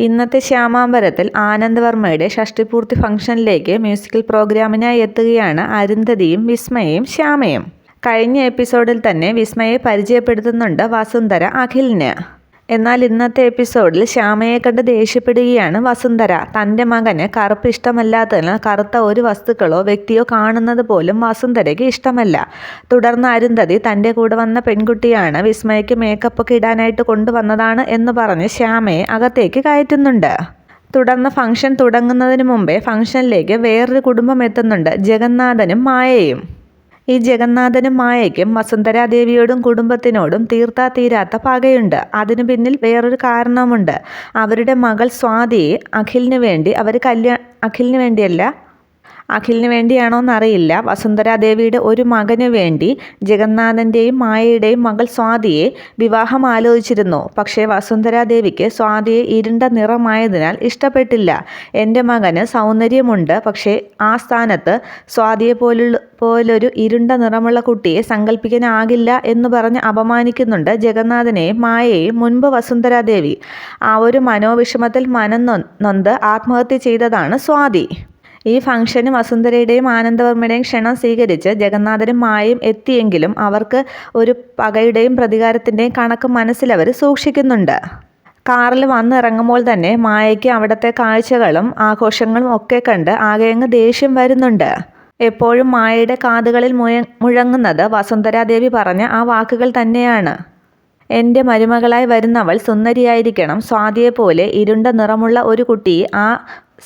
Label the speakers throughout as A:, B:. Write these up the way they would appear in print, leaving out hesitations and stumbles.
A: ഇന്നത്തെ ശ്യാമാംബരത്തിൽ ആനന്ദ് വർമ്മയുടെ ഷഷ്ടിപൂർത്തി ഫംഗ്ഷനിലേക്ക് മ്യൂസിക്കൽ പ്രോഗ്രാമിനായി എത്തുകയാണ് അരുന്ധതിയും വിസ്മയയും ശ്യാമയും. കഴിഞ്ഞ എപ്പിസോഡിൽ തന്നെ വിസ്മയെ പരിചയപ്പെടുത്തുന്നുണ്ട് വസുന്ധര അഖിലിന്. എന്നാൽ ഇന്നത്തെ എപ്പിസോഡിൽ ശ്യാമയെ കണ്ട് ദേഷ്യപ്പെടുകയാണ് വസുന്ധര. തൻ്റെ മകന് കറുപ്പ് ഇഷ്ടമല്ലാത്തതിനാൽ കറുത്ത ഒരു വസ്തുക്കളോ വ്യക്തിയോ കാണുന്നത് പോലും വസുന്ധരയ്ക്ക് ഇഷ്ടമല്ല. തുടർന്ന് അരുന്ധതി തൻ്റെ കൂടെ വന്ന പെൺകുട്ടിയാണ്, വിസ്മയയ്ക്ക് മേക്കപ്പൊക്കെ ഇടാനായിട്ട് കൊണ്ടുവന്നതാണ് എന്ന് പറഞ്ഞ് ശ്യാമയെ അകത്തേക്ക് കയറ്റുന്നുണ്ട്. തുടർന്ന് ഫംഗ്ഷൻ തുടങ്ങുന്നതിന് മുമ്പേ ഫംഗ്ഷനിലേക്ക് വേറൊരു കുടുംബം എത്തുന്നുണ്ട്, ജഗന്നാഥനും മായയും. ഈ ജഗന്നാഥനും മായയ്ക്കും വസുന്ധരാദേവിയോടും കുടുംബത്തിനോടും തീർത്താ തീരാത്ത പകയുണ്ട്. അതിനു പിന്നിൽ വേറൊരു കാരണമുണ്ട്. അവരുടെ മകൾ സ്വാതിയെ അഖിലിന് വേണ്ടിയാണോന്നറിയില്ല, വസുന്ധരാദേവിയുടെ ഒരു മകന് വേണ്ടി ജഗന്നാഥൻ്റെയും മായയുടെയും മകൾ സ്വാതിയെ വിവാഹം ആലോചിച്ചിരുന്നു. പക്ഷേ വസുന്ധരാദേവിക്ക് സ്വാതിയെ ഇരുണ്ട നിറമായതിനാൽ ഇഷ്ടപ്പെട്ടില്ല. എൻ്റെ മകന് സൗന്ദര്യമുണ്ട്, പക്ഷേ ആ സ്ഥാനത്ത് സ്വാതിയെ പോലൊരു ഇരുണ്ട നിറമുള്ള കുട്ടിയെ സങ്കല്പിക്കാനാകില്ല എന്ന് പറഞ്ഞ് അപമാനിക്കുന്നുണ്ട് ജഗന്നാഥനെയും മായയെയും മുൻപ് വസുന്ധരാദേവി. ആ ഒരു മനോവിഷമത്തിൽ നൊന്ത് ആത്മഹത്യ ചെയ്തതാണ് സ്വാതി. ഈ ഫംഗ്ഷന് വസുന്ധരയുടെയും ആനന്ദവർമ്മയുടെയും ക്ഷണം സ്വീകരിച്ച് ജഗന്നാഥനും മായയും എത്തിയെങ്കിലും അവർക്ക് ഒരു പകയുടെയും പ്രതികാരത്തിൻ്റെയും കണക്ക് മനസ്സിലവർ സൂക്ഷിക്കുന്നുണ്ട്. കാറിൽ വന്നിറങ്ങുമ്പോൾ തന്നെ മായയ്ക്ക് അവിടുത്തെ കാഴ്ചകളും ആഘോഷങ്ങളും ഒക്കെ കണ്ട് ആകെയങ്ങ് ദേഷ്യം വരുന്നുണ്ട്. എപ്പോഴും മായയുടെ കാതുകളിൽ മുഴങ്ങുന്നത് വസുന്ധരാദേവി പറഞ്ഞ ആ വാക്കുകൾ തന്നെയാണ്. എൻ്റെ മരുമകളായി വരുന്നവൾ സുന്ദരിയായിരിക്കണം, സ്വാതിയെപ്പോലെ ഇരുണ്ട നിറമുള്ള ഒരു കുട്ടിയെ ആ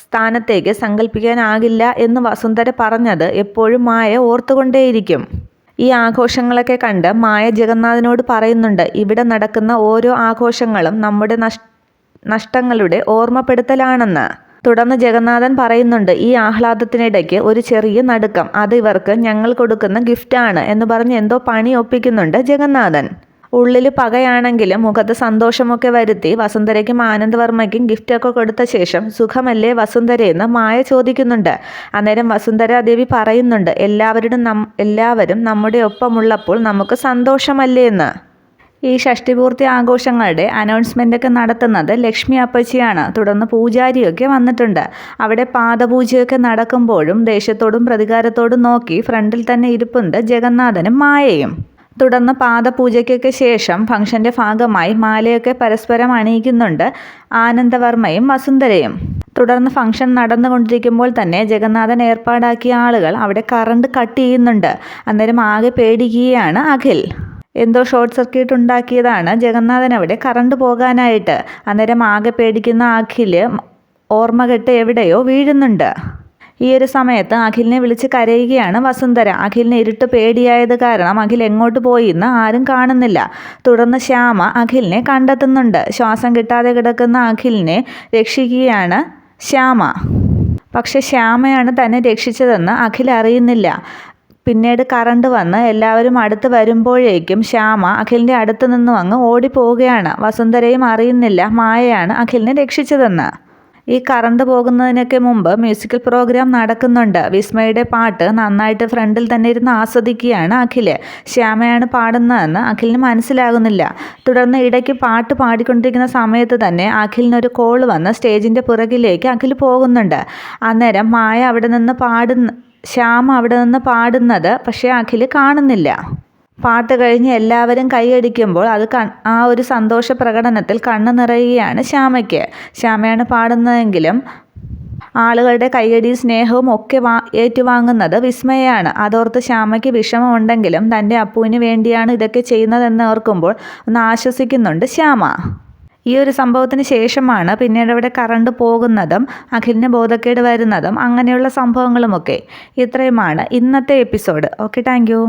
A: സ്ഥാനത്തേക്ക് സങ്കല്പിക്കാനാകില്ല എന്ന് വസുന്ധര പറഞ്ഞത് എപ്പോഴും മായ ഓർത്തുകൊണ്ടേയിരിക്കും. ഈ ആഘോഷങ്ങളൊക്കെ കണ്ട് മായ ജഗന്നാഥനോട് പറയുന്നുണ്ട്, ഇവിടെ നടക്കുന്ന ഓരോ ആഘോഷങ്ങളും നമ്മുടെ നഷ്ടങ്ങളുടെ ഓർമ്മപ്പെടുത്തലാണെന്ന്. തുടർന്ന് ജഗന്നാഥൻ പറയുന്നുണ്ട്, ഈ ആഹ്ലാദത്തിനിടയ്ക്ക് ഒരു ചെറിയ നടുക്കം, അത് ഇവർക്ക് ഞങ്ങൾ കൊടുക്കുന്ന ഗിഫ്റ്റാണ് എന്ന് പറഞ്ഞ് എന്തോ പണി ഒപ്പിക്കുന്നുണ്ട് ജഗന്നാഥൻ. ഉള്ളിൽ പകയാണെങ്കിലും മുഖത്ത് സന്തോഷമൊക്കെ വരുത്തി വസുന്ധരയ്ക്കും ആനന്ദ് വർമ്മയ്ക്കും ഗിഫ്റ്റൊക്കെ കൊടുത്ത ശേഷം സുഖമല്ലേ വസുന്ധരയെന്ന് മായ ചോദിക്കുന്നുണ്ട്. അന്നേരം വസുന്ധരാദേവി പറയുന്നുണ്ട്, എല്ലാവരും നമ്മുടെ ഒപ്പമുള്ളപ്പോൾ നമുക്ക് സന്തോഷമല്ലേ എന്ന്. ഈ ഷഷ്ടിപൂർത്തി ആഘോഷങ്ങളുടെ അനൗൺസ്മെൻ്റൊക്കെ നടത്തുന്നത് ലക്ഷ്മി അപ്പച്ചിയാണ്. തുടർന്ന് പൂജാരിയൊക്കെ വന്നിട്ടുണ്ട്. അവിടെ പാദപൂജയൊക്കെ നടക്കുമ്പോഴും ദേഷ്യത്തോടും പ്രതികാരത്തോടും നോക്കി ഫ്രണ്ടിൽ തന്നെ ഇരിപ്പുണ്ട് ജഗന്നാഥനും മായയും. തുടർന്ന് പാദപൂജയ്ക്കൊക്കെ ശേഷം ഫംഗ്ഷൻ്റെ ഭാഗമായി മാലയൊക്കെ പരസ്പരം അണിയിക്കുന്നുണ്ട് ആനന്ദവർമ്മയും വസുന്ധരയും. തുടർന്ന് ഫംഗ്ഷൻ നടന്നുകൊണ്ടിരിക്കുമ്പോൾ തന്നെ ജഗന്നാഥൻ ഏർപ്പാടാക്കിയ ആളുകൾ അവിടെ കറണ്ട് കട്ട് ചെയ്യുന്നുണ്ട്. അന്നേരം ആകെ പേടിക്കുകയാണ് അഖിൽ. എന്തോ ഷോർട്ട് സർക്യൂട്ട് ഉണ്ടാക്കിയതാണ് ജഗന്നാഥൻ അവിടെ കറണ്ട് പോകാനായിട്ട്. അന്നേരം ആകെ പേടിക്കുന്ന അഖിൽ ഓർമ്മകെട്ട് എവിടെയോ വീഴുന്നുണ്ട്. ഈ ഒരു സമയത്ത് അഖിലിനെ വിളിച്ച് കരയുകയാണ് വസുന്ധര. അഖിലിന് ഇരുട്ട് പേടിയായത് കാരണം അഖിൽ എങ്ങോട്ട് പോയിന്ന് ആരും കാണുന്നില്ല. തുടർന്ന് ശ്യാമ അഖിലിനെ കണ്ടെത്തുന്നുണ്ട്. ശ്വാസം കിട്ടാതെ കിടക്കുന്ന അഖിലിനെ രക്ഷിക്കുകയാണ് ശ്യാമ. പക്ഷെ ശ്യാമയാണ് തന്നെ രക്ഷിച്ചതെന്ന് അഖിൽ അറിയുന്നില്ല. പിന്നീട് കറണ്ട് വന്ന് എല്ലാവരും അടുത്ത് വരുമ്പോഴേക്കും ശ്യാമ അഖിലിൻ്റെ അടുത്ത് നിന്നും അങ്ങ് ഓടിപ്പോവുകയാണ്. വസുന്ധരയും അറിയുന്നില്ല മായയാണ് അഖിലിനെ രക്ഷിച്ചതെന്ന്. ഈ കറണ്ട് പോകുന്നതിനൊക്കെ മുമ്പ് മ്യൂസിക്കൽ പ്രോഗ്രാം നടക്കുന്നുണ്ട്. വിസ്മയുടെ പാട്ട് നന്നായിട്ട് ഫ്രണ്ടിൽ തന്നെ ഇരുന്ന് ആസ്വദിക്കുകയാണ് അഖില്. ശ്യാമയാണ് പാടുന്നതെന്ന് അഖിലിന് മനസ്സിലാകുന്നില്ല. തുടർന്ന് ഇടയ്ക്ക് പാട്ട് പാടിക്കൊണ്ടിരിക്കുന്ന സമയത്ത് തന്നെ അഖിലിനൊരു കോൾ വന്ന് സ്റ്റേജിൻ്റെ പുറകിലേക്ക് അഖിൽ പോകുന്നുണ്ട്. അന്നേരം ശ്യാമ അവിടെ നിന്ന് പാടുന്നത് പക്ഷേ അഖിൽ കാണുന്നില്ല. പാട്ട് കഴിഞ്ഞ് എല്ലാവരും കൈയടിക്കുമ്പോൾ ആ ഒരു സന്തോഷ പ്രകടനത്തിൽ കണ്ണ് നിറയുകയാണ് ശ്യാമയ്ക്ക്. ശ്യാമയാണ് പാടുന്നതെങ്കിലും ആളുകളുടെ കൈയടിയും സ്നേഹവും ഒക്കെ ഏറ്റുവാങ്ങുന്നത് വിസ്മയാണ്. അതോർത്ത് ശ്യാമയ്ക്ക് വിഷമമുണ്ടെങ്കിലും തൻ്റെ അപ്പുവിന് വേണ്ടിയാണ് ഇതൊക്കെ ചെയ്യുന്നതെന്ന് ഓർക്കുമ്പോൾ ഒന്ന് ആശ്വസിക്കുന്നുണ്ട് ശ്യാമ. ഈ ഒരു സംഭവത്തിന് ശേഷമാണ് പിന്നീട് അവിടെ കറണ്ട് പോകുന്നതും അഖിലിന് ബോധക്കേട് വരുന്നതും അങ്ങനെയുള്ള സംഭവങ്ങളുമൊക്കെ. ഇത്രയുമാണ് ഇന്നത്തെ എപ്പിസോഡ്. Okay, thank you.